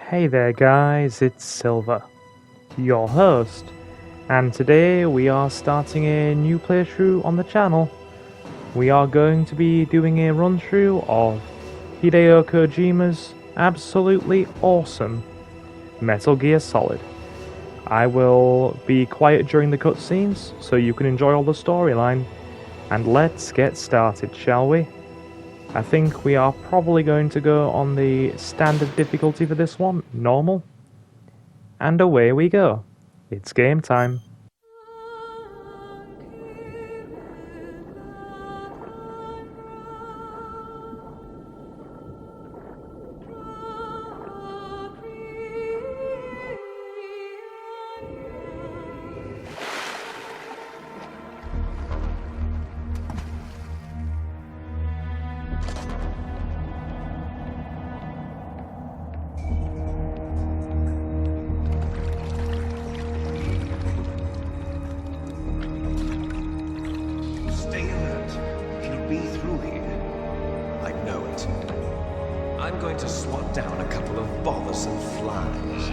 Hey there guys, it's Silver, your host, and today we are starting a new playthrough on the channel. We are going to be doing a run through of Hideo Kojima's absolutely awesome Metal Gear Solid. I will be quiet during the cutscenes so you can enjoy all the storyline, and let's get started, shall we? I think we are probably going to go on the standard difficulty for this one, normal. And away we go. It's game time. I'm going to swat down a couple of bothersome flies.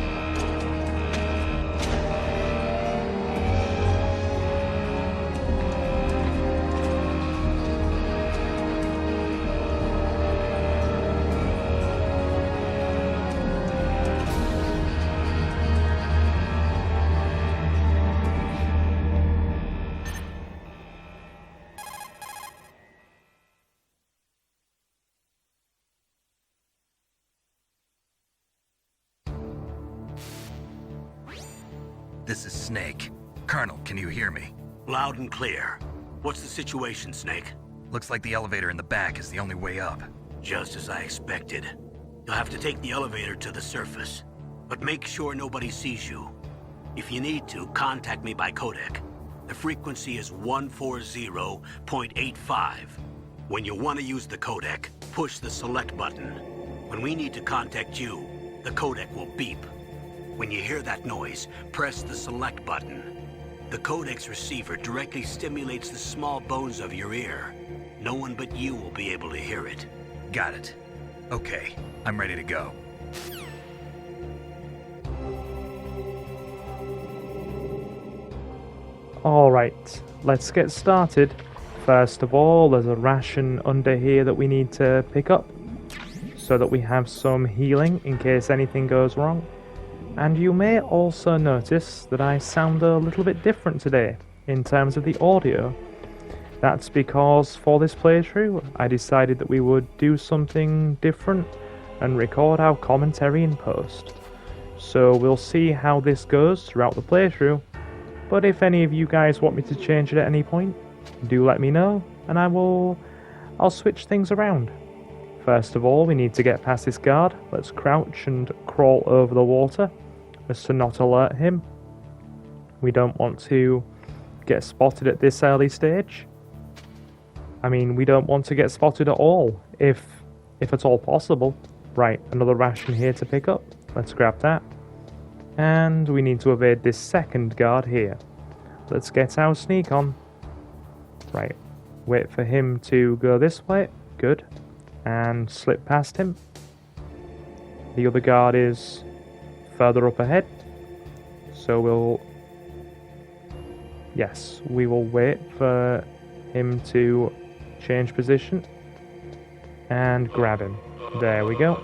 This is Snake. Colonel, can you hear me? Loud and clear. What's the situation, Snake? Looks like the elevator in the back is the only way up. Just as I expected. You'll have to take the elevator to the surface. But make sure nobody sees you. If you need to, contact me by codec. The frequency is 140.85. When you want to use the codec, push the select button. When we need to contact you, the codec will beep. When you hear that noise, press the select button. The codec's receiver directly stimulates the small bones of your ear. No one but you will be able to hear it. Got it. Okay, I'm ready to go. Alright, let's get started. First of all, there's a ration under here that we need to pick up, so that we have some healing in case anything goes wrong. And you may also notice that I sound a little bit different today in terms of the audio. That's because for this playthrough I decided that we would do something different and record our commentary in post. So we'll see how this goes throughout the playthrough, but if any of you guys want me to change it at any point, do let me know and I'll switch things around. First of all, we need to get past this guard. Let's crouch and crawl over the water as to not alert him. We don't want to get spotted at this early stage. I mean, we don't want to get spotted at all, if at all possible. Right, another ration here to pick up. Let's grab that. And we need to evade this second guard here. Let's get our sneak on. Right, wait for him to go this way. Good. And slip past him. The other guard is further up ahead, so we will wait for him to change position and grab him. There we go,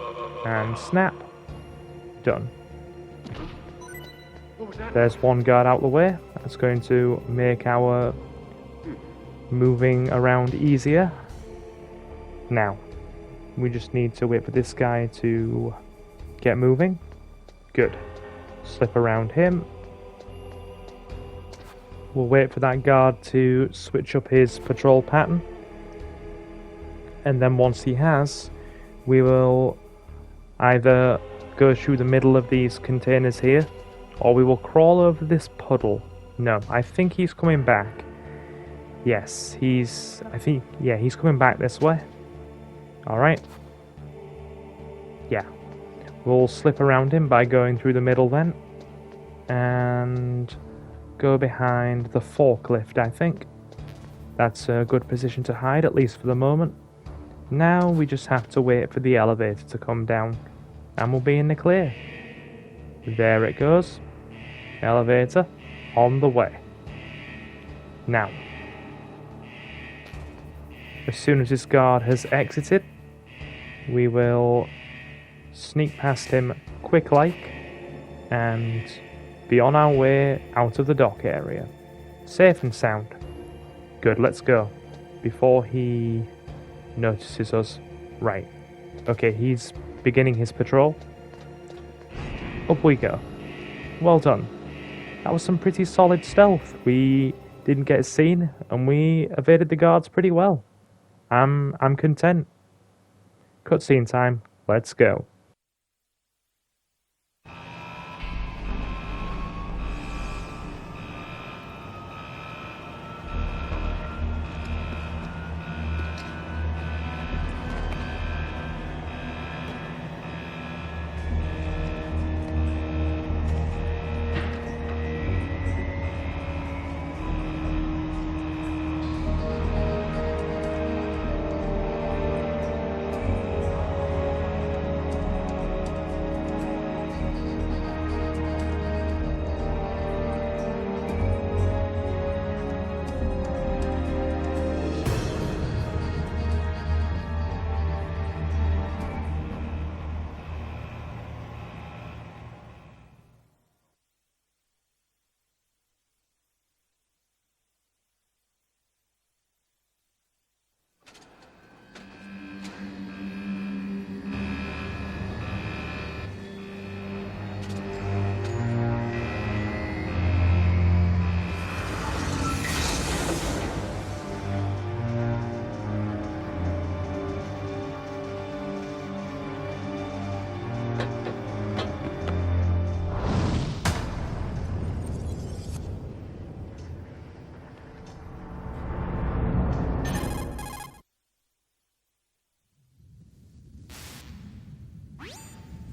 and snap. Done. There's one guard out the way. That's going to make our moving around easier. Now we just need to wait for this guy to get moving. Good. Slip around him. We'll wait for that guard to switch up his patrol pattern. And then once he has, we will either go through the middle of these containers here, or we will crawl over this puddle. No, I think he's coming back. Yes, he's coming back this way. Alright. Yeah. We'll slip around him by going through the middle then. And go behind the forklift, I think. That's a good position to hide, at least for the moment. Now we just have to wait for the elevator to come down. And we'll be in the clear. There it goes. Elevator on the way. Now, as soon as this guard has exited, we will sneak past him quick-like and be on our way out of the dock area. Safe and sound. Good, let's go. Before he notices us. Right. Okay, he's beginning his patrol. Up we go. Well done. That was some pretty solid stealth. We didn't get seen, and we evaded the guards pretty well. I'm content. Cutscene time. Let's go.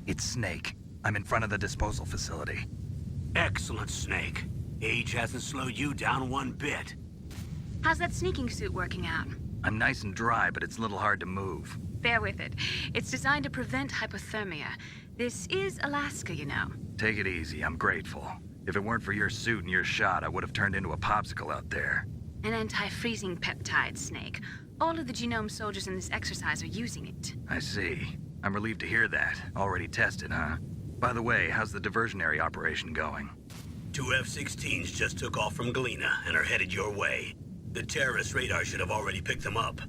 It's Snake. I'm in front of the disposal facility. Excellent, Snake. Age hasn't slowed you down one bit. How's that sneaking suit working out? I'm nice and dry, but it's a little hard to move. Bear with it. It's designed to prevent hypothermia. This is Alaska, you know. Take it easy, I'm grateful. If it weren't for your suit and your shot, I would have turned into a popsicle out there. An anti-freezing peptide, Snake. All of the genome soldiers in this exercise are using it. I see. I'm relieved to hear that. Already tested, huh? By the way, how's the diversionary operation going? 2 F-16s just took off from Galena and are headed your way. The terrorist radar should have already picked them up.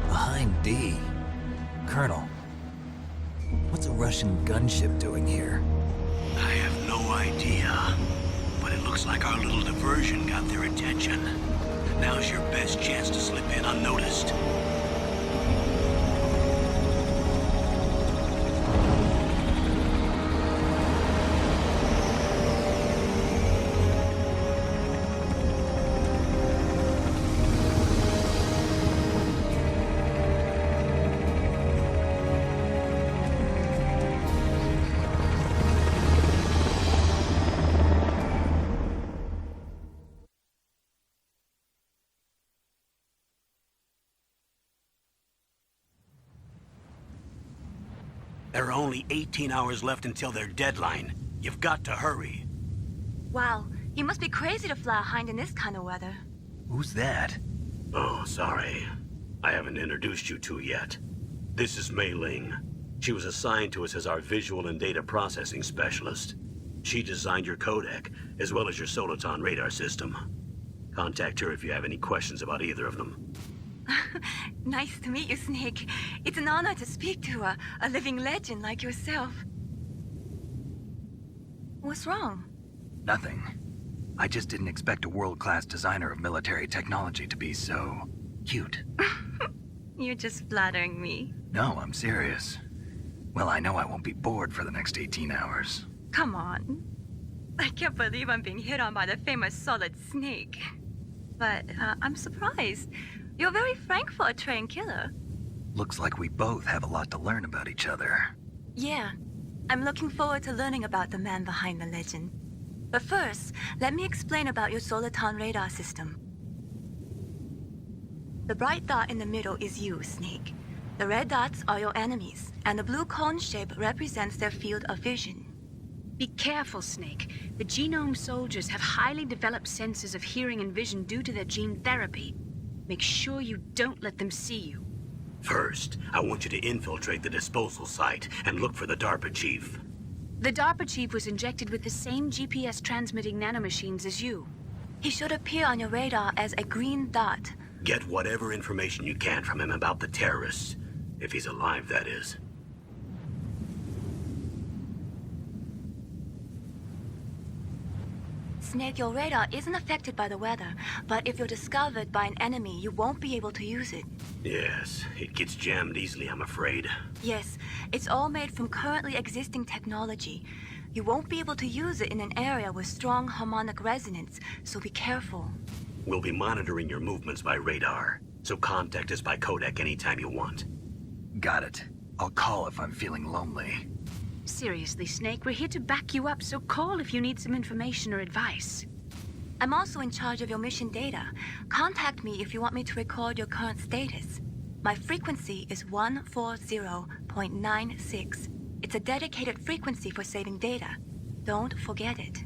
Behind D. Colonel, what's a Russian gunship doing here? I have no idea. But it looks like our little diversion got their attention. Now's your best chance to slip in unnoticed. There are only 18 hours left until their deadline. You've got to hurry. Wow, you must be crazy to fly a hind in this kind of weather. Who's that? Oh, sorry. I haven't introduced you to yet. This is Mei Ling. She was assigned to us as our visual and data processing specialist. She designed your codec, as well as your Soliton radar system. Contact her if you have any questions about either of them. Nice to meet you, Snake. It's an honor to speak to a living legend like yourself. What's wrong? Nothing. I just didn't expect a world-class designer of military technology to be so cute. You're just flattering me. No, I'm serious. Well, I know I won't be bored for the next 18 hours. Come on. I can't believe I'm being hit on by the famous Solid Snake. But I'm surprised. You're very frank for a trained killer. Looks like we both have a lot to learn about each other. Yeah. I'm looking forward to learning about the man behind the legend. But first, let me explain about your Soliton radar system. The bright dot in the middle is you, Snake. The red dots are your enemies, and the blue cone shape represents their field of vision. Be careful, Snake. The genome soldiers have highly developed senses of hearing and vision due to their gene therapy. Make sure you don't let them see you. First, I want you to infiltrate the disposal site and look for the DARPA chief. The DARPA chief was injected with the same GPS transmitting nanomachines as you. He should appear on your radar as a green dot. Get whatever information you can from him about the terrorists. If he's alive, that is. Snake, your radar isn't affected by the weather, but if you're discovered by an enemy, you won't be able to use it. Yes, it gets jammed easily, I'm afraid. Yes, it's all made from currently existing technology. You won't be able to use it in an area with strong harmonic resonance, so be careful. We'll be monitoring your movements by radar, so contact us by codec anytime you want. Got it. I'll call if I'm feeling lonely. Seriously, Snake, we're here to back you up, so call if you need some information or advice. I'm also in charge of your mission data. Contact me if you want me to record your current status. My frequency is 140.96. It's a dedicated frequency for saving data. Don't forget it.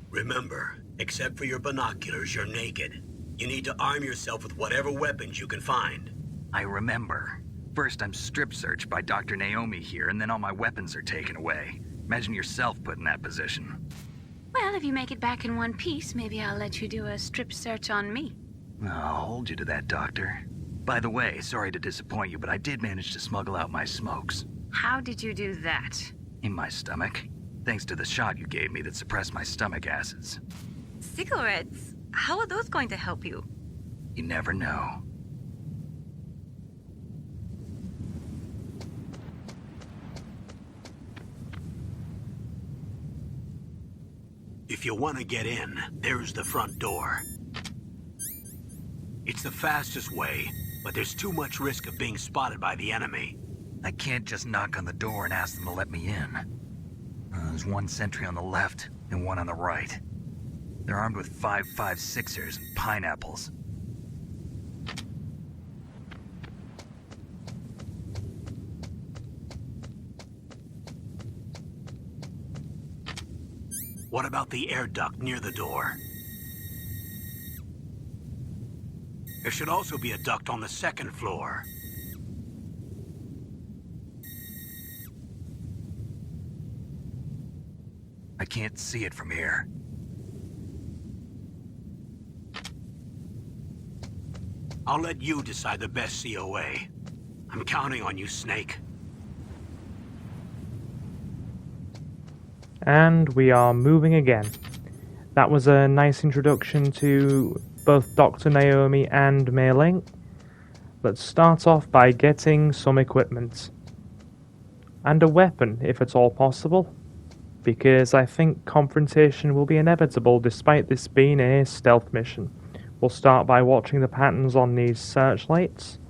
Remember, except for your binoculars, you're naked. You need to arm yourself with whatever weapons you can find. I remember. First, I'm strip searched by Dr. Naomi here, and then all my weapons are taken away. Imagine yourself put in that position. Well, if you make it back in one piece, maybe I'll let you do a strip search on me. I'll hold you to that, Doctor. By the way, sorry to disappoint you, but I did manage to smuggle out my smokes. How did you do that? In my stomach. Thanks to the shot you gave me that suppressed my stomach acids. Cigarettes? How are those going to help you? You never know. If you want to get in, there's the front door. It's the fastest way, but there's too much risk of being spotted by the enemy. I can't just knock on the door and ask them to let me in. There's one sentry on the left and one on the right. They're armed with 5.56ers and pineapples. What about the air duct near the door? There should also be a duct on the second floor. I can't see it from here. I'll let you decide the best COA. I'm counting on you, Snake. And we are moving again. That was a nice introduction to both Dr. Naomi and Mei Ling. Let's start off by getting some equipment. And a weapon, if at all possible. Because I think confrontation will be inevitable despite this being a stealth mission. We'll start by watching the patterns on these searchlights.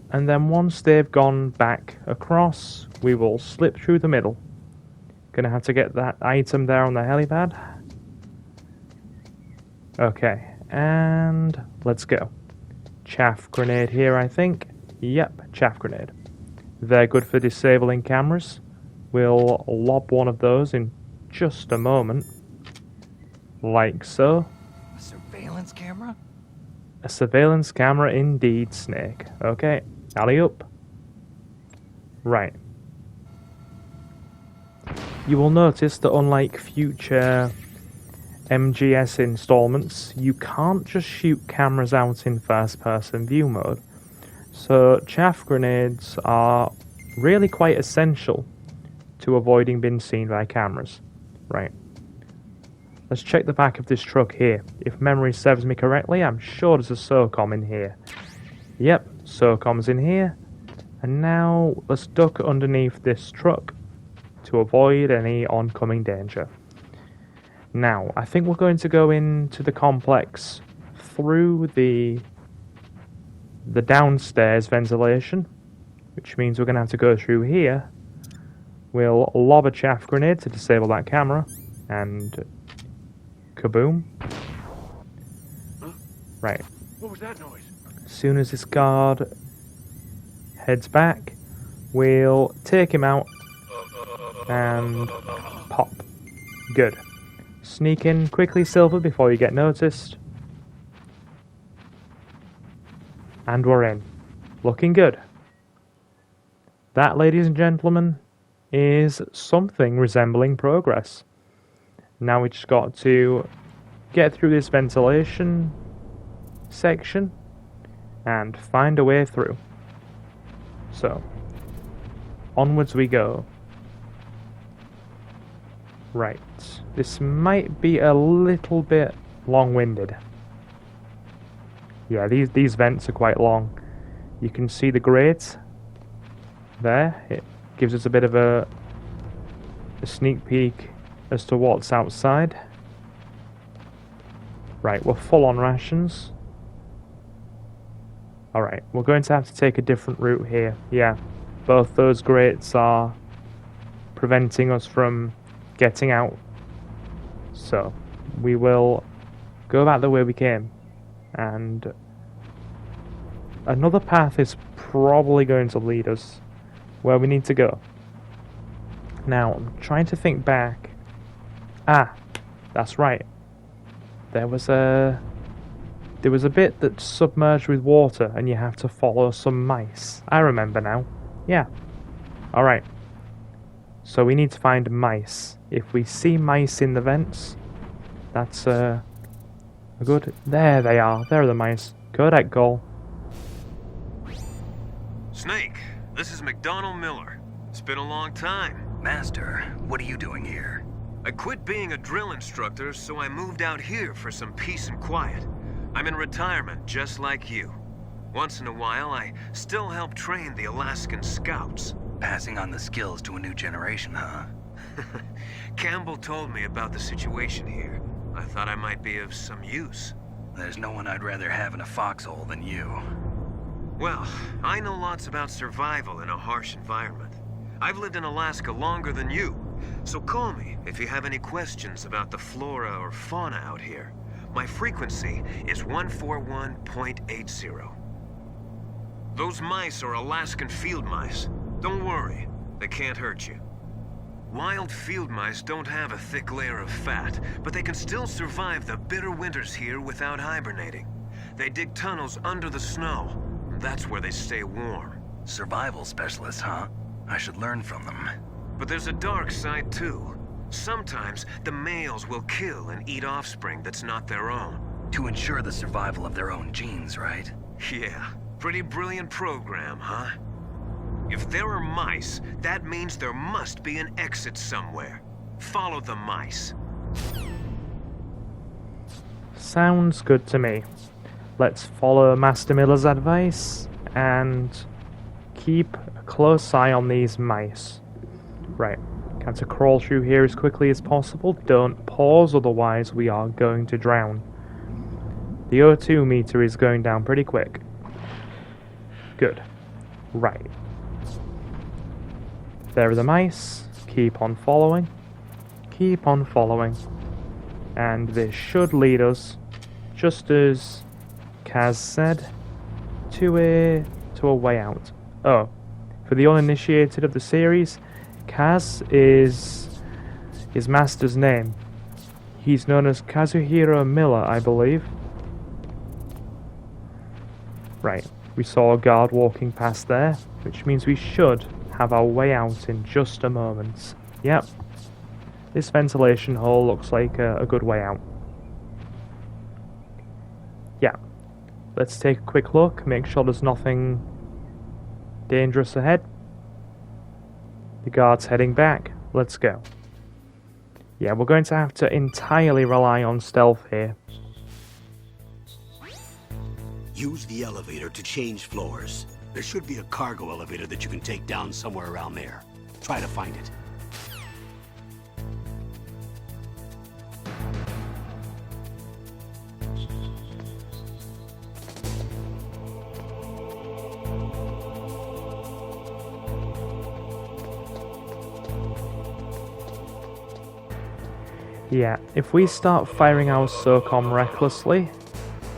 And then once they've gone back across, we will slip through the middle. Gonna have to get that item there on the helipad. Okay, and let's go. Chaff grenade here, I think. Yep, chaff grenade. They're good for disabling cameras. We'll lob one of those in just a moment. Like so. A surveillance camera? A surveillance camera indeed, Snake. Okay, alley-oop. Right. You will notice that unlike future MGS installments, you can't just shoot cameras out in first-person view mode. So chaff grenades are really quite essential to avoiding being seen by cameras. Right. Let's check the back of this truck here. If memory serves me correctly, I'm sure there's a SOCOM in here. Yep, SOCOM's in here. And now let's duck underneath this truck to avoid any oncoming danger. Now, I think we're going to go into the complex through the downstairs ventilation, which means we're going to have to go through here. We'll lob a chaff grenade to disable that camera, and kaboom. Right. What was that noise? As soon as this guard heads back, we'll take him out and pop. Good. Sneak in quickly, Silver, before you get noticed. And we're in. Looking good. That, ladies and gentlemen, is something resembling progress. Now we just got to get through this ventilation section and find a way through. So, onwards we go. Right, this might be a little bit long-winded. Yeah, these vents are quite long. You can see the grate there. It gives us a bit of a sneak peek as to what's outside. Right, we're full on rations. Alright, we're going to have to take a different route here. Yeah, both those grates are preventing us from getting out. So, we will go back the way we came. And another path is probably going to lead us where we need to go. Now, I'm trying to think back. Ah, that's right. There was a bit that's submerged with water and you have to follow some mice. I remember now. Yeah. Alright. So we need to find mice. If we see mice in the vents, that's a good... There they are. There are the mice. Codec goal. Snake, this is McDonald Miller. It's been a long time. Master, what are you doing here? I quit being a drill instructor, so I moved out here for some peace and quiet. I'm in retirement, just like you. Once in a while, I still help train the Alaskan Scouts. Passing on the skills to a new generation, huh? Campbell told me about the situation here. I thought I might be of some use. There's no one I'd rather have in a foxhole than you. Well, I know lots about survival in a harsh environment. I've lived in Alaska longer than you, so call me if you have any questions about the flora or fauna out here. My frequency is 141.80. Those mice are Alaskan field mice. Don't worry, they can't hurt you. Wild field mice don't have a thick layer of fat, but they can still survive the bitter winters here without hibernating. They dig tunnels under the snow. That's where they stay warm. Survival specialists, huh? I should learn from them. But there's a dark side too. Sometimes the males will kill and eat offspring that's not their own. To ensure the survival of their own genes, right? Yeah, pretty brilliant program, huh? If there are mice, that means there must be an exit somewhere. Follow the mice. Sounds good to me. Let's follow Master Miller's advice and keep a close eye on these mice. Right, have to crawl through here as quickly as possible. Don't pause, otherwise we are going to drown. The O2 meter is going down pretty quick. Good. Right. There are the mice. Keep on following. Keep on following. And this should lead us, just as Kaz said, to a way out. Oh, for the uninitiated of the series, Kaz is his master's name. He's known as Kazuhiro Miller, I believe. Right, we saw a guard walking past there, which means we should have our way out in just a moment. Yep, this ventilation hole looks like a good way out. Yeah, let's take a quick look, make sure there's nothing dangerous ahead. The guard's heading back. Let's go. Yeah, we're going to have to entirely rely on stealth here. Use the elevator to change floors. There should be a cargo elevator that you can take down somewhere around there. Try to find it. Yeah, if we start firing our SOCOM recklessly,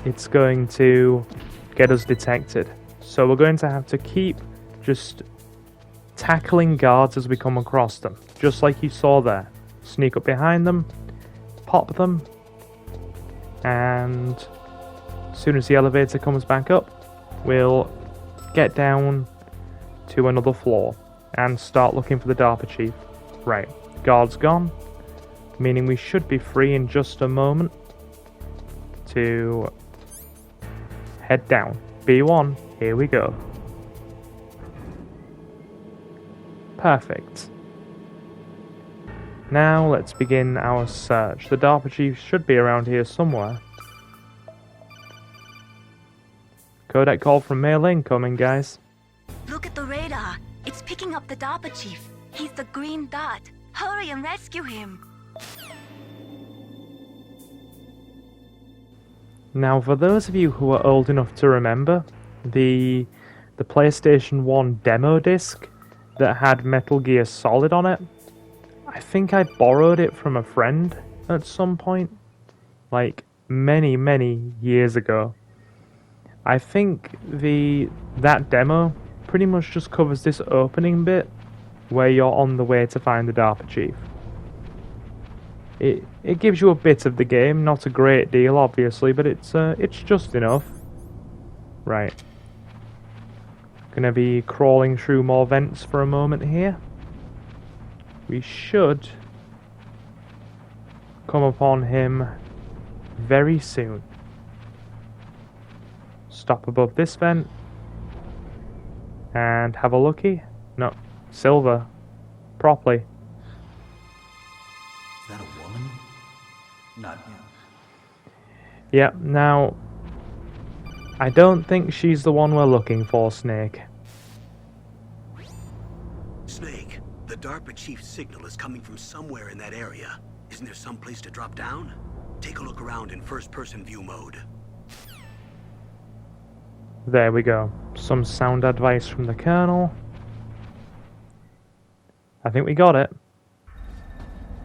it's going to get us detected. So we're going to have to keep just tackling guards as we come across them, just like you saw there. Sneak up behind them, pop them, and as soon as the elevator comes back up, we'll get down to another floor and start looking for the DARPA chief. Right, guard's gone, meaning we should be free in just a moment to head down. B1, here we go. Perfect. Now let's begin our search. The DARPA chief should be around here somewhere. Codec call from Mail incoming, guys. Look at the radar. It's picking up the DARPA chief. He's the green dot. Hurry and rescue him. Now, for those of you who are old enough to remember the PlayStation 1 demo disc that had Metal Gear Solid on it, I think I borrowed it from a friend at some point, like many years ago. I think that demo pretty much just covers this opening bit where you're on the way to find the DARPA chief. It gives you a bit of the game, not a great deal obviously, but it's just enough. Right. Gonna be crawling through more vents for a moment here. We should come upon him very soon. Stop above this vent and have a looky. No, silver. Properly. Is that a woman? Not him. Yeah, now I don't think she's the one we're looking for, Snake. Snake, the DARPA chief's signal is coming from somewhere in that area. Isn't there some place to drop down? Take a look around in first-person view mode. There we go. Some sound advice from the Colonel. I think we got it.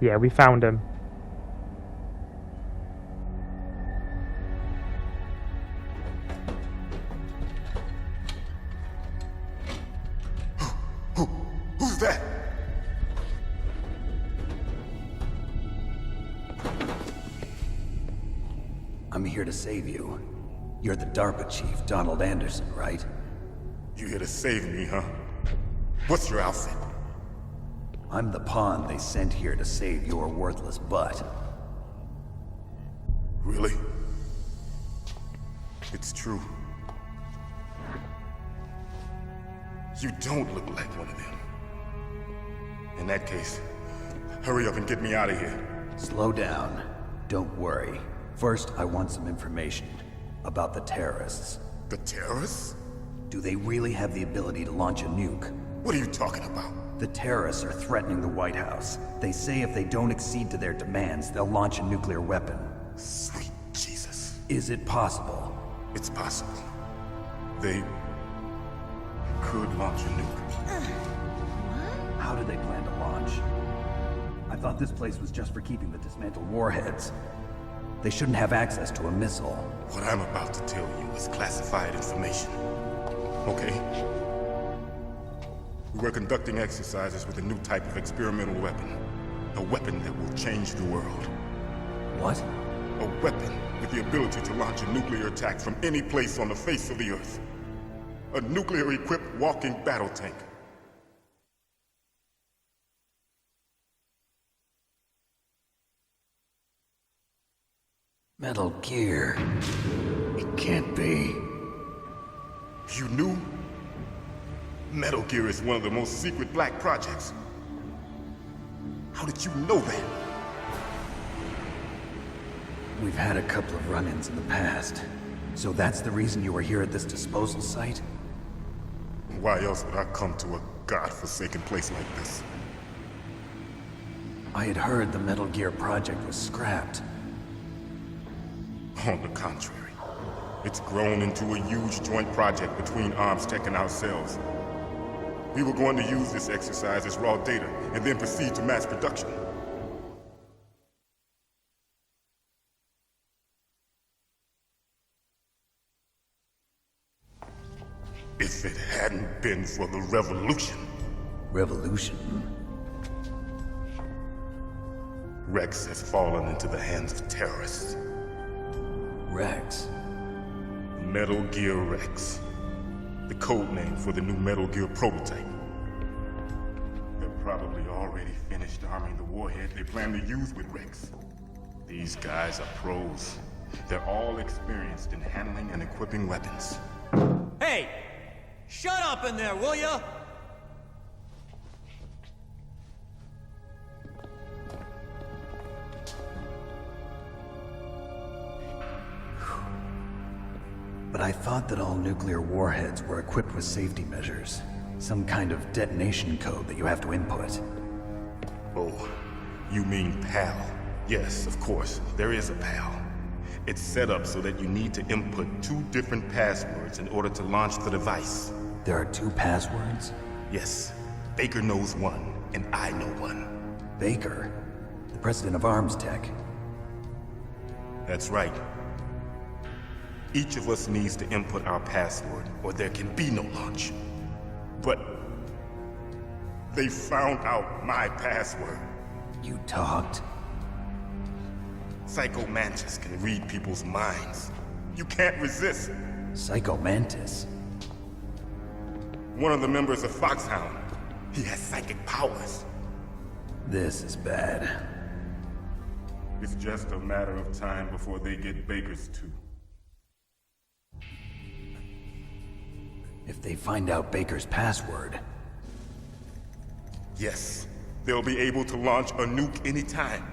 Yeah, we found him. Who's that? I'm here to save you. You're the DARPA chief, Donald Anderson, right? You here to save me, huh? What's your outfit? I'm the pawn they sent here to save your worthless butt. Really? It's true. You don't look like one of them. In that case, hurry up and get me out of here. Slow down. Don't worry. First, I want some information about the terrorists. The terrorists? Do they really have the ability to launch a nuke? What are you talking about? The terrorists are threatening the White House. They say if they don't accede to their demands, they'll launch a nuclear weapon. Sweet Jesus. Is it possible? It's possible. They could launch a nuke. How do they plan to launch? I thought this place was just for keeping the dismantled warheads. They shouldn't have access to a missile. What I'm about to tell you is classified information. Okay? We were conducting exercises with a new type of experimental weapon. A weapon that will change the world. What? A weapon with the ability to launch a nuclear attack from any place on the face of the Earth. A nuclear-equipped walking battle tank. Metal Gear. It can't be. You knew? Metal Gear is one of the most secret black projects. How did you know that? We've had a couple of run-ins in the past. So that's the reason you were here at this disposal site? Why else would I come to a godforsaken place like this? I had heard the Metal Gear project was scrapped. On the contrary, it's grown into a huge joint project between Arms Tech and ourselves. We were going to use this exercise as raw data and then proceed to mass production. If it hadn't been for the revolution. Revolution? Rex has fallen into the hands of terrorists. Rex? Metal Gear Rex. The code name for the new Metal Gear prototype. They're probably already finished arming the warhead they plan to use with Rex. These guys are pros. They're all experienced in handling and equipping weapons. Hey! Shut up in there, will ya? But I thought that all nuclear warheads were equipped with safety measures. Some kind of detonation code that you have to input. Oh, you mean PAL? Yes, of course, there is a PAL. It's set up so that you need to input 2 different passwords in order to launch the device. There are 2 passwords? Yes, Baker knows one, and I know one. Baker? The president of Arms Tech? That's right. Each of us needs to input our password, or there can be no launch. But they found out my password. You talked? Psycho Mantis can read people's minds. You can't resist. Psycho Mantis? One of the members of Foxhound. He has psychic powers. This is bad. It's just a matter of time before they get Baker's too. If they find out Baker's password... Yes, they'll be able to launch a nuke anytime.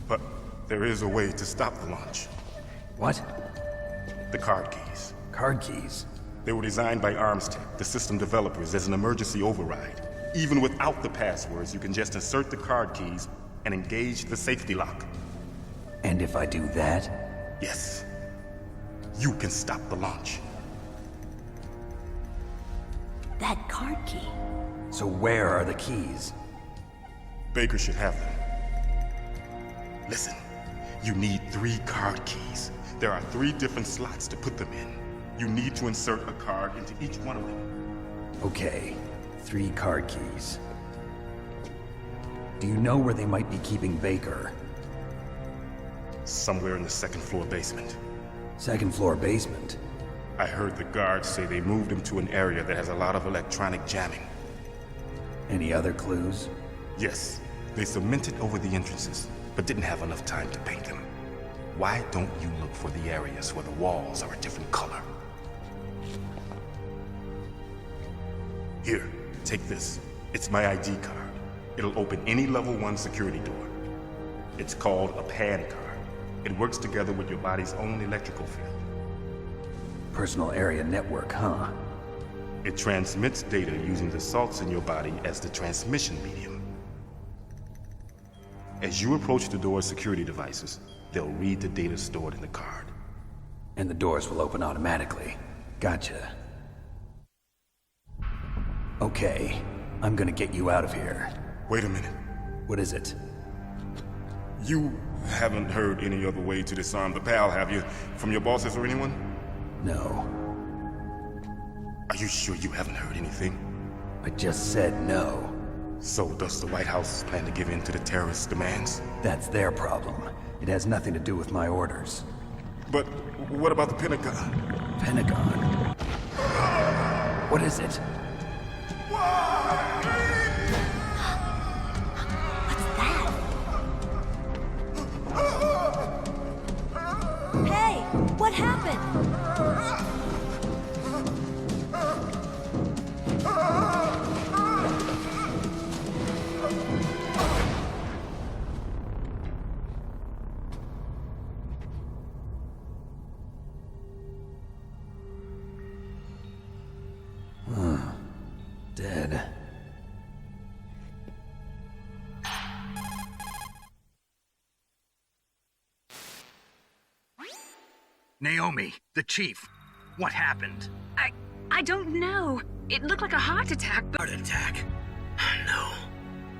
But there is a way to stop the launch. What? The card keys. Card keys? They were designed by ArmsTech, the system developers, as an emergency override. Even without the passwords, you can just insert the card keys and engage the safety lock. And if I do that? Yes. You can stop the launch. That card key. So where are the keys? Baker should have them. Listen, you need 3 card keys. There are 3 different slots to put them in. You need to insert a card into each one of them. Okay, 3 card keys. Do you know where they might be keeping Baker? Somewhere in the 2nd floor basement. 2nd floor basement? I heard the guards say they moved him to an area that has a lot of electronic jamming. Any other clues? Yes, they cemented over the entrances, but didn't have enough time to paint them. Why don't you look for the areas where the walls are a different color? Here, take this. It's my ID card. It'll open any level 1 security door. It's called a PAN card. It works together with your body's own electrical field. Personal area network, huh? It transmits data using the salts in your body as the transmission medium. As you approach the door's security devices, they'll read the data stored in the card. And the doors will open automatically. Gotcha. Okay, I'm gonna get you out of here. Wait a minute. What is it? You haven't heard any other way to disarm the PAL, have you? From your bosses or anyone? No. Are you sure you haven't heard anything? I just said no. So does the White House plan to give in to the terrorists' demands? That's their problem. It has nothing to do with my orders. But what about the Pentagon? Pentagon? What is it? What's that? Hey, what happened? Dead. Naomi, the chief. What happened? I don't know. It looked like a heart attack, but... Heart attack? No,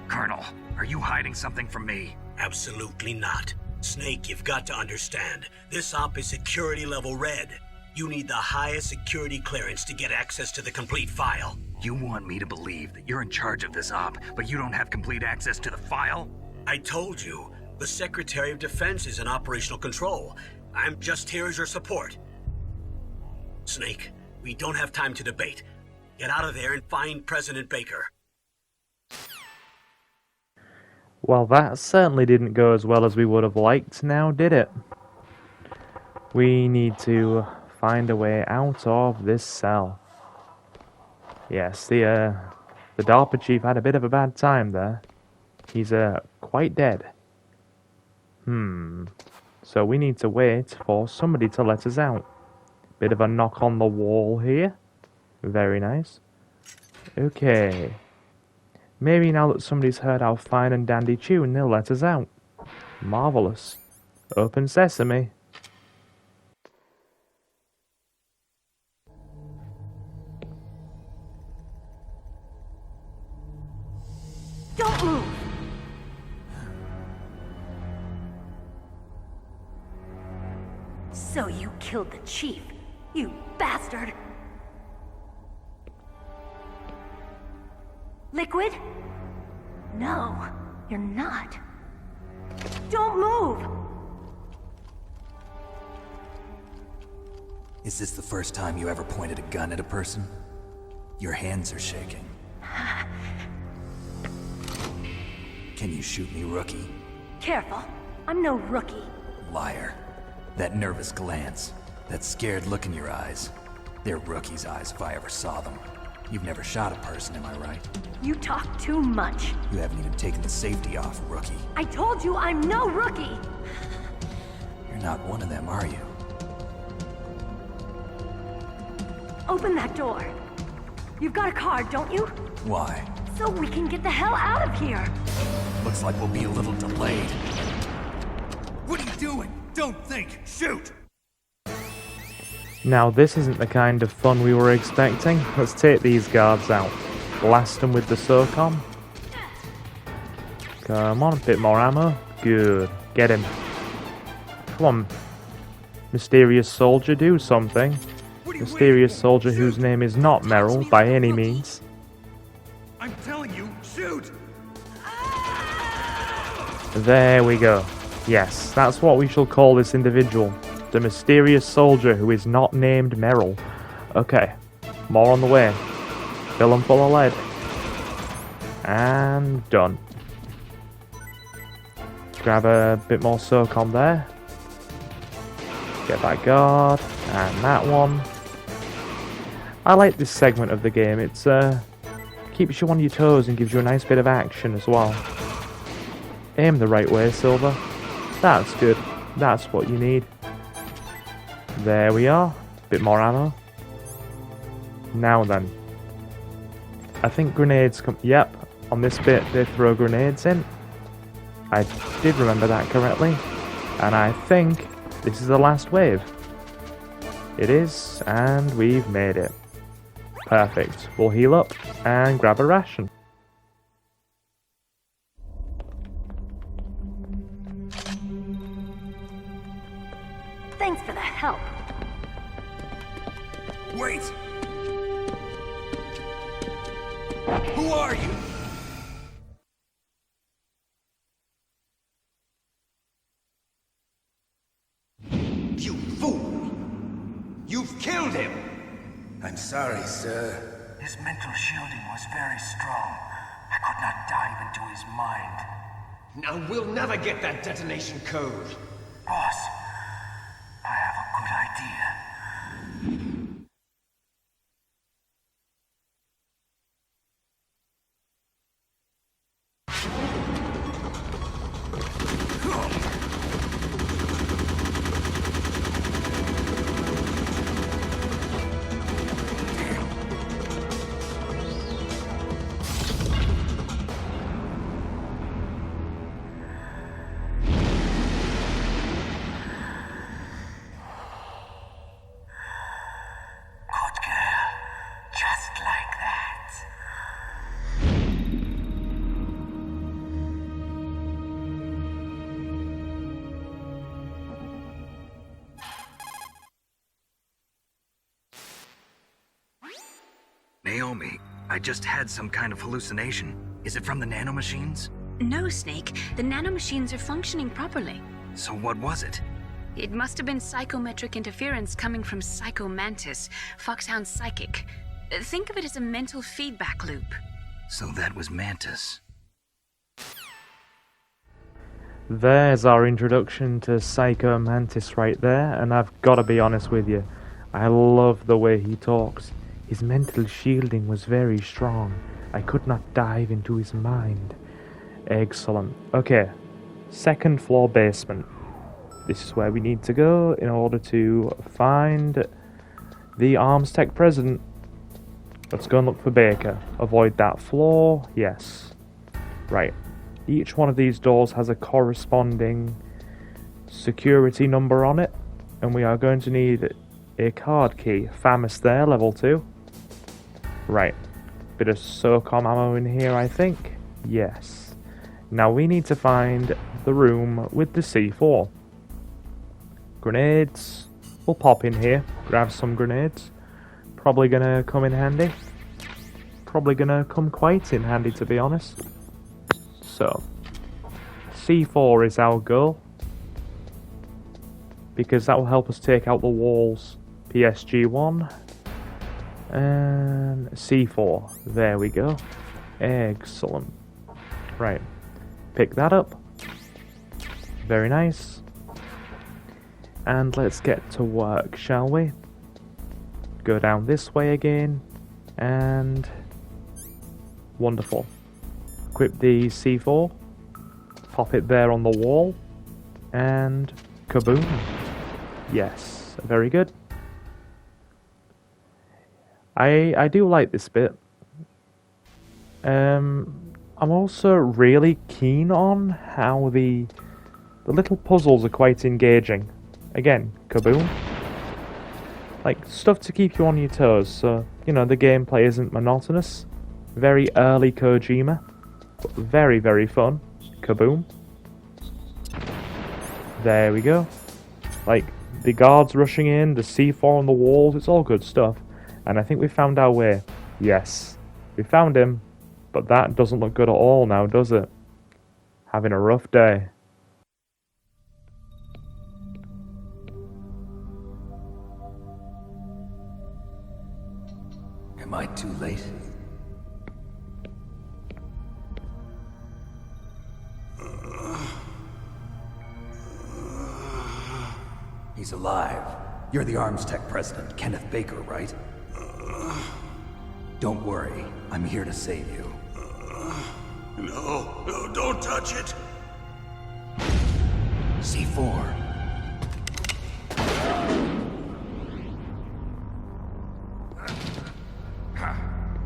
Colonel, are you hiding something from me? absolutely not. Snake, you've got to understand. This op is security level red. You need the highest security clearance to get access to the complete file. You want me to believe that you're in charge of this op, but you don't have complete access to the file? I told you, the Secretary of Defense is in operational control. I'm just here as your support. Snake, we don't have time to debate. Get out of there and find President Baker. Well, that certainly didn't go as well as we would have liked now, did it? We need to find a way out of this cell. Yes, the DARPA chief had a bit of a bad time there. He's quite dead. So we need to wait for somebody to let us out. Bit of a knock on the wall here. Very nice. Okay. Maybe now that somebody's heard our fine and dandy tune, they'll let us out. Marvelous. Open sesame. Don't move! So you killed the chief, you bastard! Liquid? No, you're not. Don't move! Is this the first time you ever pointed a gun at a person? Your hands are shaking. Can you shoot me, rookie? Careful, I'm no rookie. Liar. That nervous glance, that scared look in your eyes. They're rookie's eyes if I ever saw them. You've never shot a person, am I right? You talk too much. You haven't even taken the safety off, rookie. I told you I'm no rookie! You're not one of them, are you? Open that door. You've got a card, don't you? Why? So we can get the hell out of here! Looks like we'll be a little delayed. What are you doing? Don't think! Shoot! Now this isn't the kind of fun we were expecting. Let's take these guards out. Blast them with the SOCOM. Come on, a bit more ammo. Good. Get him. Come on. Mysterious soldier, do something. Mysterious soldier whose name is not Merrill by any means. I'm telling you, shoot! There we go. Yes, that's what we shall call this individual. The mysterious soldier who is not named Merrill. Okay, more on the way. Fill him full of lead. And done. Grab a bit more SOCOM there. Get that guard. And that one. I like this segment of the game. It's keeps you on your toes and gives you a nice bit of action as well. Aim the right way, Silver. That's good. That's what you need. There we are. Bit more ammo. Now then. I think grenades come... Yep, on this bit they throw grenades in. I did remember that correctly. And I think this is the last wave. It is, and we've made it. Perfect. We'll heal up and grab a ration. Thanks for the help. Wait! Who are you? You fool! You've killed him! I'm sorry, sir. His mental shielding was very strong. I could not dive into his mind. Now we'll never get that detonation code. Boss, I have a good idea. Naomi, I just had some kind of hallucination. Is it from the nanomachines? No, Snake. The nanomachines are functioning properly. So what was it? It must have been psychometric interference coming from Psycho Mantis, Foxhound's psychic. Think of it as a mental feedback loop. So that was Mantis. There's our introduction to Psycho Mantis right there, and I've got to be honest with you, I love the way he talks. His mental shielding was very strong. I could not dive into his mind. Excellent. Okay, second floor basement. This is where we need to go in order to find the Arms Tech president. Let's go and look for Baker. Avoid that floor. Yes. Right. Each one of these doors has a corresponding security number on it, and we are going to need a card key. FAMAS there, level 2. Right. Bit of SOCOM ammo in here, I think. Yes. Now we need to find the room with the C4. Grenades. We'll pop in here, grab some grenades. Probably gonna come in handy. Probably gonna come quite in handy, to be honest. So, C4 is our goal, because that will help us take out the walls. PSG1 and C4. There we go. Excellent. Right. Pick that up. Very nice. And let's get to work, shall we? Go down this way again. And wonderful. Equip the C4. Pop it there on the wall. And kaboom. Yes, very good. I do like this bit. I'm also really keen on how the little puzzles are quite engaging. Again, kaboom. Like, stuff to keep you on your toes, so, you know, the gameplay isn't monotonous. Very early Kojima, but very, very fun. Kaboom. There we go. Like, the guards rushing in, the C4 on the walls, it's all good stuff. And I think we found our way. Yes, we found him, but that doesn't look good at all now, does it? Having a rough day. Am I too late? He's alive. You're the Arms Tech president, Kenneth Baker, right? Don't worry, I'm here to save you. No, don't touch it! C4.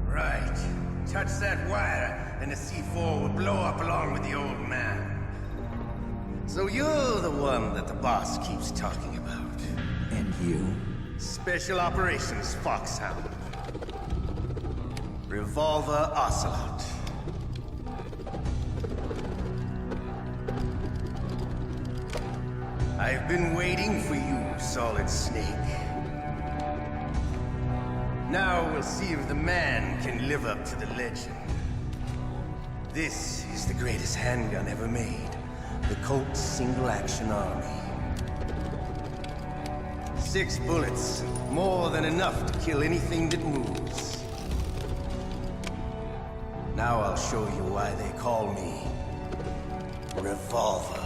Right. Touch that wire, and the C4 will blow up along with the old man. So you're the one that the boss keeps talking about. And you? Special Operations Foxhound. Revolver Ocelot. I've been waiting for you, Solid Snake. Now we'll see if the man can live up to the legend. This is the greatest handgun ever made. The Colt Single Action Army. 6 bullets, more than enough to kill anything that moves. Now I'll show you why they call me Revolver.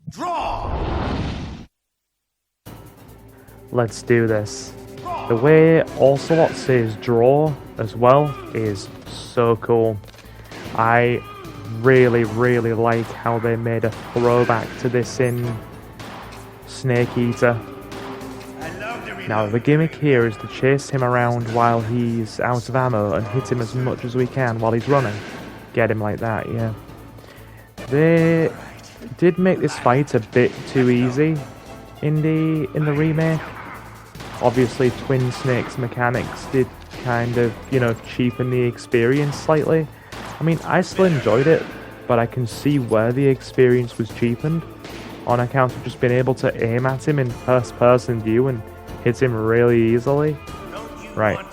Draw! Let's do this. The way Ocelot says draw as well is so cool. I really, really like how they made a throwback to this in Snake Eater. Now the gimmick here is to chase him around while he's out of ammo and hit him as much as we can while he's running. Get him like that, yeah. They did make this fight a bit too easy in the remake. Obviously Twin Snake's mechanics did kind of, you know, cheapen the experience slightly. I mean, I still enjoyed it, but I can see where the experience was cheapened. on account of just being able to aim at him in first-person view and hit him really easily. Right.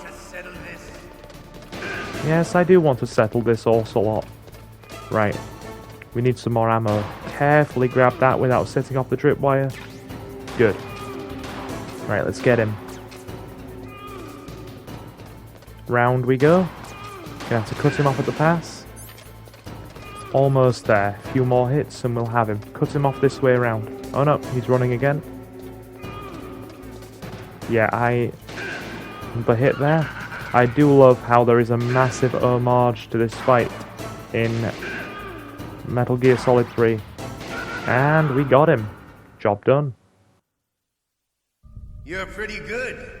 Yes, I do want to settle this Ocelot. Right. We need some more ammo. Carefully grab that without setting off the tripwire. Good. Right, let's get him. Round we go. Gonna have to cut him off at the pass. Almost there. A few more hits and we'll have him. Cut him off this way around. Oh no, he's running again. Yeah, the hit there. I do love how there is a massive homage to this fight in Metal Gear Solid 3. And we got him. Job done. You're pretty good.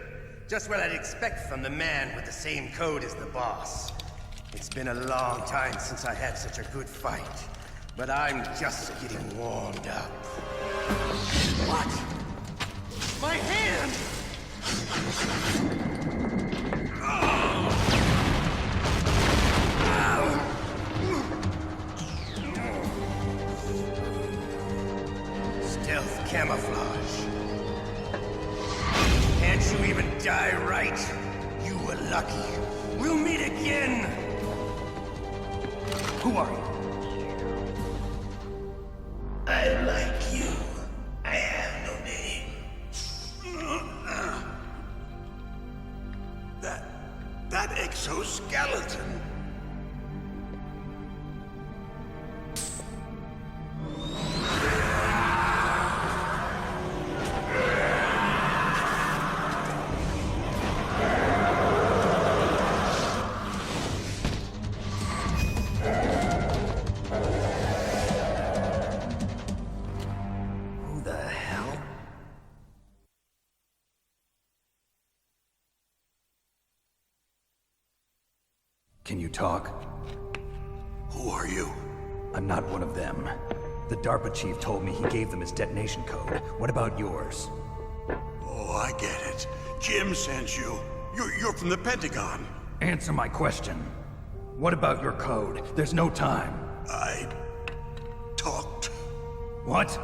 Just what I'd expect from the man with the same code as the boss. It's been a long time since I had such a good fight, but I'm just getting warmed up. What? My hand! Stealth camouflage. Can't you even die right? You were lucky. We'll meet again! Who are you? I like you. I have no name. That exoskeleton. Can you talk? Who are you? I'm not one of them. The DARPA chief told me he gave them his detonation code. What about yours? Oh, I get it. Jim sent you. You're from the Pentagon. Answer my question. What about your code? There's no time. I talked. What?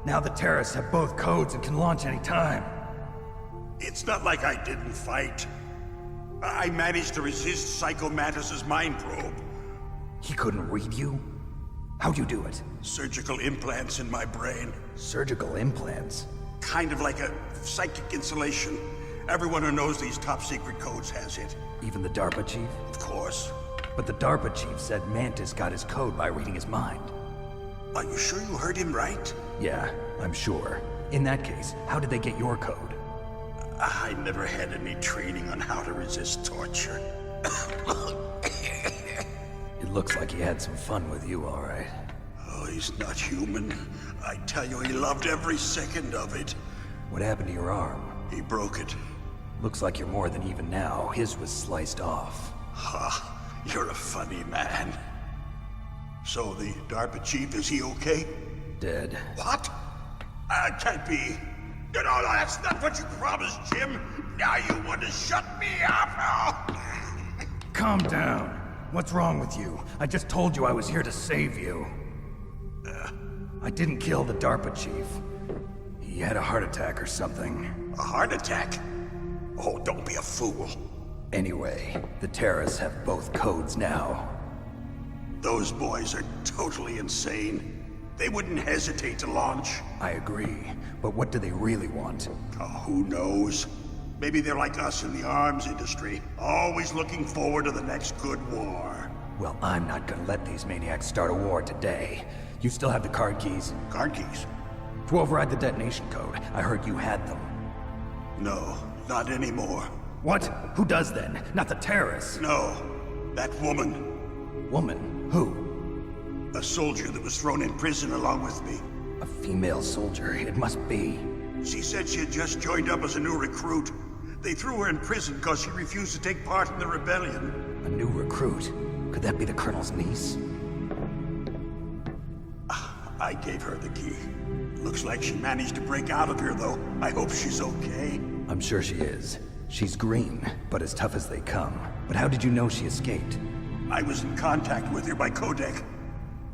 Now the terrorists have both codes and can launch any time. It's not like I didn't fight. I managed to resist Psycho Mantis's mind probe. He couldn't read you? How'd you do it? Surgical implants in my brain. Surgical implants? Kind of like a psychic insulation. Everyone who knows these top secret codes has it. Even the DARPA chief? Of course. But the DARPA chief said Mantis got his code by reading his mind. Are you sure you heard him right? Yeah, I'm sure. In that case, how did they get your code? I never had any training on how to resist torture. It looks like he had some fun with you, all right. Oh, he's not human. I tell you, he loved every second of it. What happened to your arm? He broke it. Looks like you're more than even now. His was sliced off. Ha, you're a funny man. So the DARPA chief, is he okay? Dead. What? Can't be. No, that's not what you promised, Jim. Now you want to shut me up? Calm down. What's wrong with you? I just told you I was here to save you. I didn't kill the DARPA chief. He had a heart attack or something. A heart attack? Oh, don't be a fool. Anyway, the terrorists have both codes now. Those boys are totally insane. They wouldn't hesitate to launch. I agree, but what do they really want? Oh, who knows? Maybe they're like us in the arms industry, always looking forward to the next good war. Well, I'm not gonna let these maniacs start a war today. You still have the card keys? Card keys? To override the detonation code. I heard you had them. No, not anymore. What? Who does then? Not the terrorists? No, that woman. Woman? Who? A soldier that was thrown in prison along with me. A female soldier, it must be. She said she had just joined up as a new recruit. They threw her in prison because she refused to take part in the rebellion. A new recruit? Could that be the Colonel's niece? I gave her the key. Looks like she managed to break out of here, though. I hope she's okay. I'm sure she is. She's green, but as tough as they come. But how did you know she escaped? I was in contact with her by codec.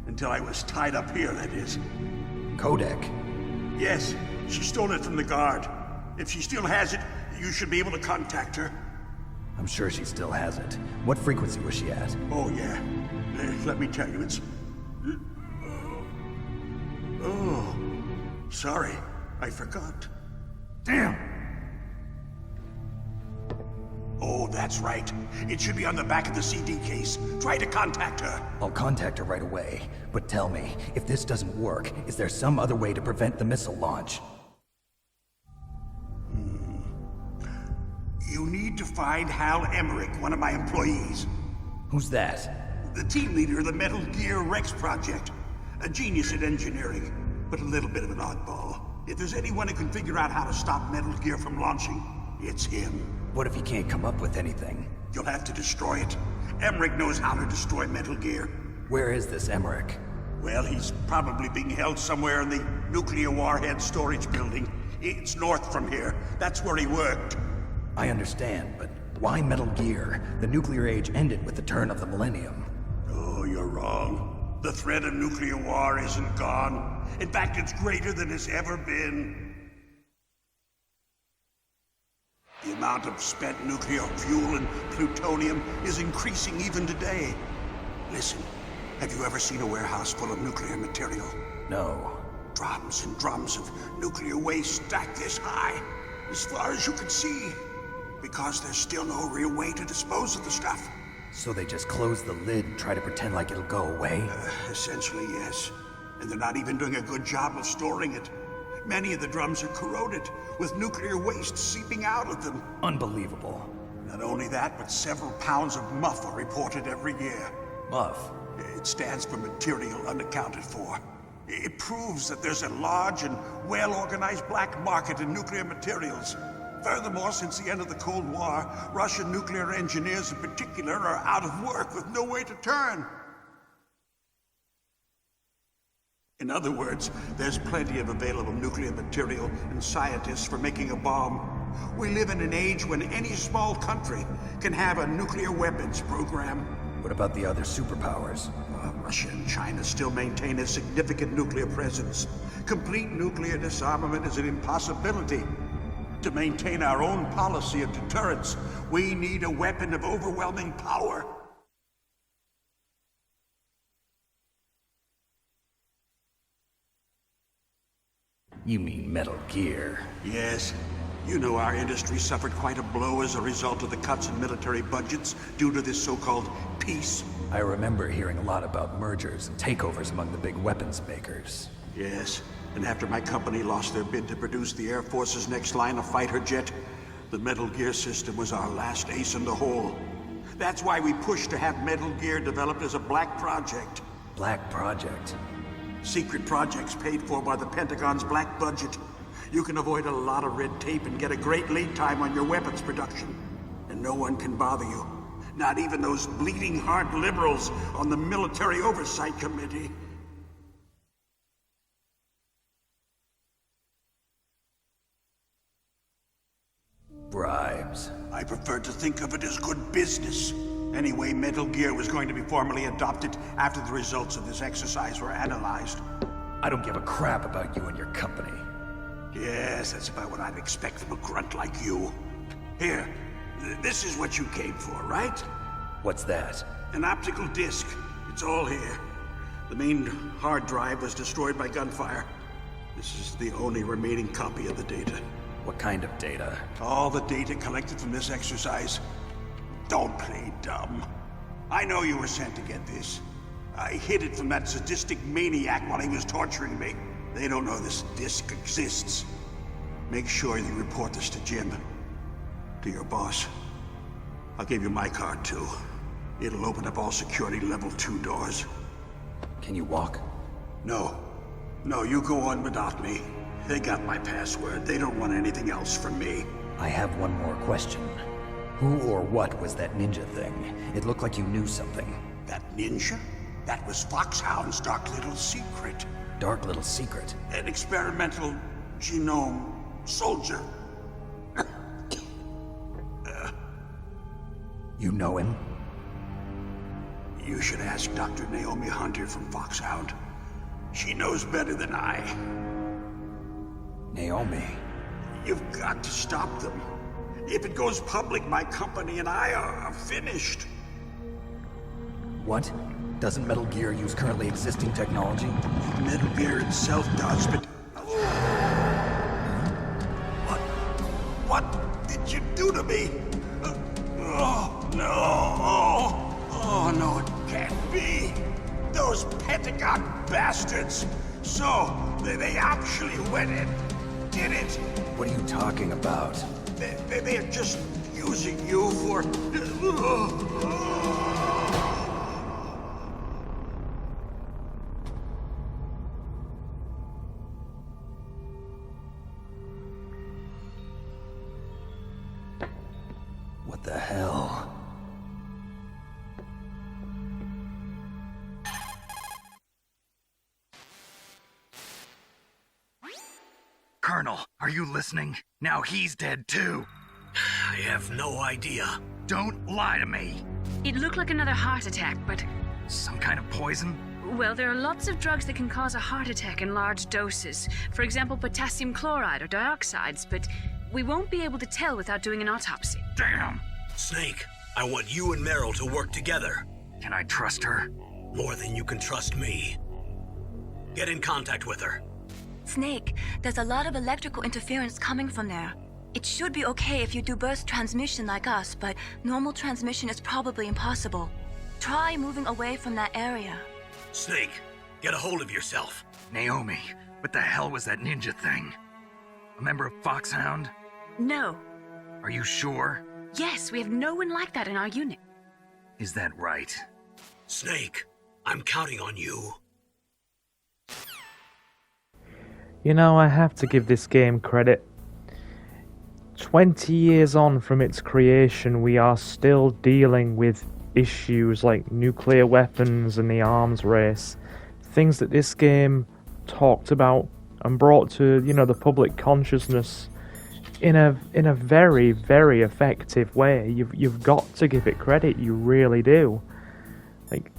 Until I was tied up here, that is. Codec? Yes, she stole it from the guard. If she still has it, you should be able to contact her. I'm sure she still has it. What frequency was she at? Oh, yeah. Let me tell you, it's... Oh, sorry. I forgot. Damn! Oh, that's right. It should be on the back of the CD case. Try to contact her. I'll contact her right away. But tell me, if this doesn't work, is there some other way to prevent the missile launch? You need to find Hal Emmerich, one of my employees. Who's that? The team leader of the Metal Gear Rex project. A genius at engineering, but a little bit of an oddball. If there's anyone who can figure out how to stop Metal Gear from launching, it's him. What if he can't come up with anything? You'll have to destroy it. Emmerich knows how to destroy Metal Gear. Where is this Emmerich? Well, he's probably being held somewhere in the nuclear warhead storage building. It's north from here. That's where he worked. I understand, but why Metal Gear? The nuclear age ended with the turn of the millennium. Oh, you're wrong. The threat of nuclear war isn't gone. In fact, it's greater than it's ever been. The amount of spent nuclear fuel and plutonium is increasing even today. Listen, have you ever seen a warehouse full of nuclear material? No. Drums and drums of nuclear waste stacked this high, as far as you can see. Because there's still no real way to dispose of the stuff. So they just close the lid and try to pretend like it'll go away? Essentially, yes. And they're not even doing a good job of storing it. Many of the drums are corroded, with nuclear waste seeping out of them. Unbelievable. Not only that, but several pounds of MUF are reported every year. MUF? It stands for material unaccounted for. It proves that there's a large and well-organized black market in nuclear materials. Furthermore, since the end of the Cold War, Russian nuclear engineers in particular are out of work with no way to turn. In other words, there's plenty of available nuclear material and scientists for making a bomb. We live in an age when any small country can have a nuclear weapons program. What about the other superpowers? Russia and China still maintain a significant nuclear presence. Complete nuclear disarmament is an impossibility. To maintain our own policy of deterrence, we need a weapon of overwhelming power. You mean Metal Gear? Yes. You know our industry suffered quite a blow as a result of the cuts in military budgets due to this so-called peace. I remember hearing a lot about mergers and takeovers among the big weapons makers. Yes. And after my company lost their bid to produce the Air Force's next line of fighter jet, the Metal Gear system was our last ace in the hole. That's why we pushed to have Metal Gear developed as a black project. Black project? Secret projects paid for by the Pentagon's black budget. You can avoid a lot of red tape and get a great lead time on your weapons production. And no one can bother you. Not even those bleeding heart liberals on the Military Oversight Committee. Bribes. I prefer to think of it as good business. Anyway, Metal Gear was going to be formally adopted after the results of this exercise were analyzed. I don't give a crap about you and your company. Yes, that's about what I'd expect from a grunt like you. Here, this is what you came for, right? What's that? An optical disc. It's all here. The main hard drive was destroyed by gunfire. This is the only remaining copy of the data. What kind of data? All the data collected from this exercise. Don't play dumb. I know you were sent to get this. I hid it from that sadistic maniac while he was torturing me. They don't know this disc exists. Make sure you report this to Jim. To your boss. I'll give you my card too. It'll open up all security level 2 doors. Can you walk? No. No, you go on without me. They got my password. They don't want anything else from me. I have one more question. Who or what was that ninja thing? It looked like you knew something. That ninja? That was Foxhound's dark little secret. Dark little secret? An experimental genome soldier. You know him? You should ask Dr. Naomi Hunter from Foxhound. She knows better than I. Naomi. You've got to stop them. If it goes public, my company and I are finished. What? Doesn't Metal Gear use currently existing technology? Metal Gear itself does, but... What did you do to me? Oh, no. Oh, no, it can't be. Those Pentagon bastards. So, they actually went and did it. What are you talking about? They're just using you for... What the hell? Colonel, are you listening? Now he's dead too. I have no idea. Don't lie to me. It looked like another heart attack, but... Some kind of poison? Well, there are lots of drugs that can cause a heart attack in large doses. For example, potassium chloride or dioxides, but we won't be able to tell without doing an autopsy. Damn! Snake, I want you and Meryl to work together. Can I trust her? More than you can trust me. Get in contact with her. Snake, there's a lot of electrical interference coming from there. It should be okay if you do burst transmission like us, but normal transmission is probably impossible. Try moving away from that area. Snake, get a hold of yourself. Naomi, what the hell was that ninja thing? A member of Foxhound? No. Are you sure? Yes, we have no one like that in our unit. Is that right? Snake, I'm counting on you. You know, I have to give this game credit. 20 years on from its creation, we are still dealing with issues like nuclear weapons and the arms race. Things that this game talked about and brought to, the public consciousness in a very, very effective way. You've got to give it credit, you really do. Like,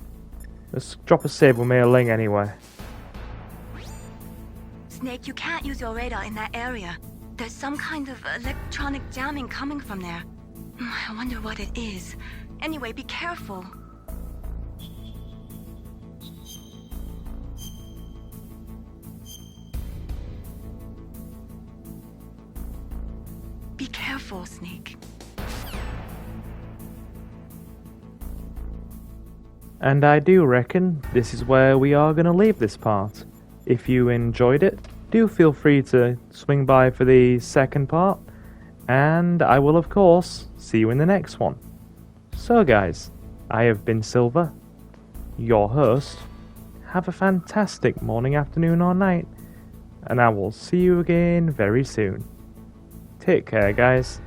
let's drop a save with Mei Ling anyway. Snake, you can't use your radar in that area. There's some kind of electronic jamming coming from there. I wonder what it is. Anyway, be careful. Be careful, Snake. And I do reckon this is where we are going to leave this part. If you enjoyed it, do feel free to swing by for the second part, and I will of course see you in the next one. So guys, I have been Silver, your host. Have a fantastic morning, afternoon or night, and I will see you again very soon. Take care guys.